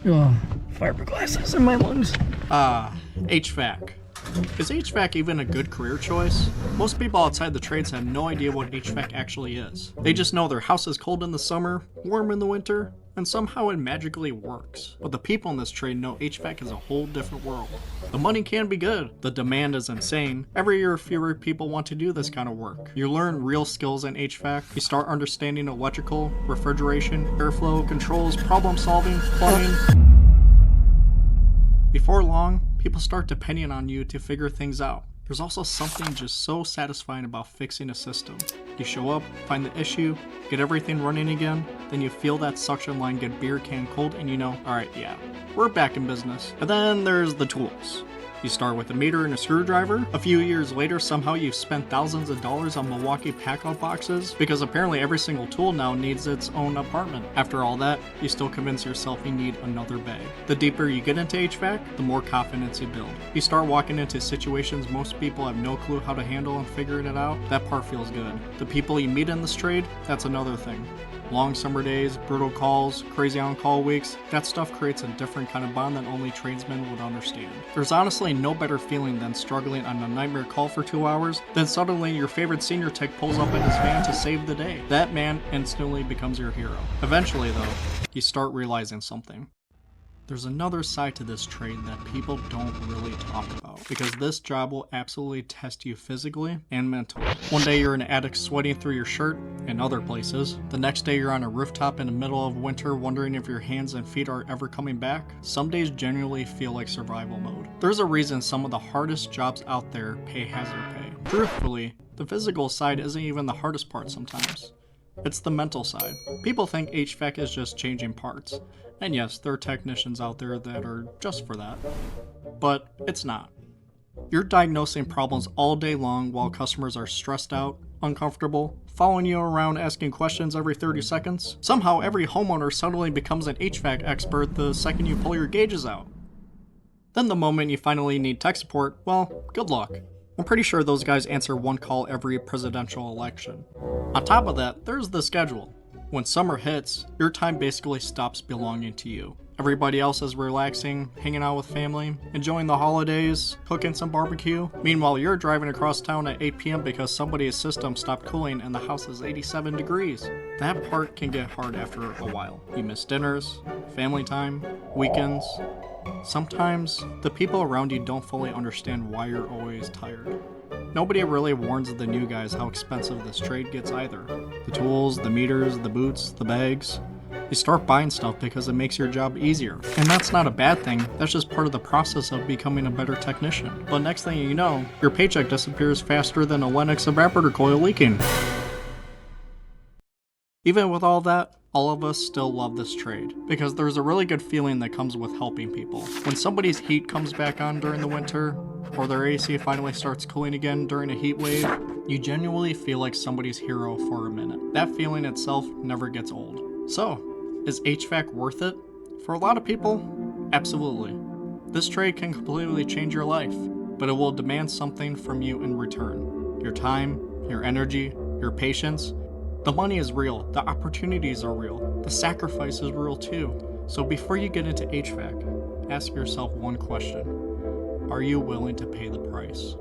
Oh, fiberglass is in my lungs. HVAC. Is HVAC even a good career choice? Most people outside the trades have no idea what HVAC actually is. They just know their house is cold in the summer, warm in the winter, and somehow it magically works. But the people in this trade know HVAC is a whole different world. The money can be good, the demand is insane. Every year fewer people want to do this kind of work. You learn real skills in HVAC, you start understanding electrical, refrigeration, airflow, controls, problem solving, plumbing. Before long, people start depending on you to figure things out. There's also something just so satisfying about fixing a system. You show up, find the issue, get everything running again, then you feel that suction line get beer can cold and you know, alright, yeah, we're back in business. And then there's the tools. You start with a meter and a screwdriver. A few years later, somehow you've spent thousands of dollars on Milwaukee pack-out boxes because apparently every single tool now needs its own apartment. After all that, you still convince yourself you need another bag. The deeper you get into HVAC, the more confidence you build. You start walking into situations most people have no clue how to handle and figuring it out. That part feels good. The people you meet in this trade, that's another thing. Long summer days, brutal calls, crazy on-call weeks, that stuff creates a different kind of bond that only tradesmen would understand. There's honestly no better feeling than struggling on a nightmare call for 2 hours, then suddenly your favorite senior tech pulls up in his van to save the day. That man instantly becomes your hero. Eventually though, you start realizing something. There's another side to this trade that people don't really talk about, because this job will absolutely test you physically and mentally. One day you're in an attic sweating through your shirt and other places. The next day you're on a rooftop in the middle of winter wondering if your hands and feet are ever coming back. Some days genuinely feel like survival mode. There's a reason some of the hardest jobs out there pay hazard pay. Truthfully, the physical side isn't even the hardest part sometimes. It's the mental side. People think HVAC is just changing parts. And yes, there are technicians out there that are just for that. But it's not. You're diagnosing problems all day long while customers are stressed out, uncomfortable, following you around asking questions every 30 seconds. Somehow every homeowner suddenly becomes an HVAC expert the second you pull your gauges out. Then the moment you finally need tech support, well, good luck. I'm pretty sure those guys answer one call every presidential election. On top of that, there's the schedule. When summer hits, your time basically stops belonging to you. Everybody else is relaxing, hanging out with family, enjoying the holidays, cooking some barbecue. Meanwhile, you're driving across town at 8 p.m. because somebody's system stopped cooling and the house is 87 degrees. That part can get hard after a while. You miss dinners, family time, weekends. Sometimes, the people around you don't fully understand why you're always tired. Nobody really warns the new guys how expensive this trade gets either. The tools, the meters, the boots, the bags. You start buying stuff because it makes your job easier. And that's not a bad thing, that's just part of the process of becoming a better technician. But next thing you know, your paycheck disappears faster than a Lennox evaporator coil leaking. Even with all that, all of us still love this trade, because there's a really good feeling that comes with helping people. When somebody's heat comes back on during the winter, or their AC finally starts cooling again during a heat wave, you genuinely feel like somebody's hero for a minute. That feeling itself never gets old. So, is HVAC worth it? For a lot of people, absolutely. This trade can completely change your life, but it will demand something from you in return. Your time, your energy, your patience. The money is real, the opportunities are real, the sacrifice is real too. So before you get into HVAC, ask yourself one question. Are you willing to pay the price?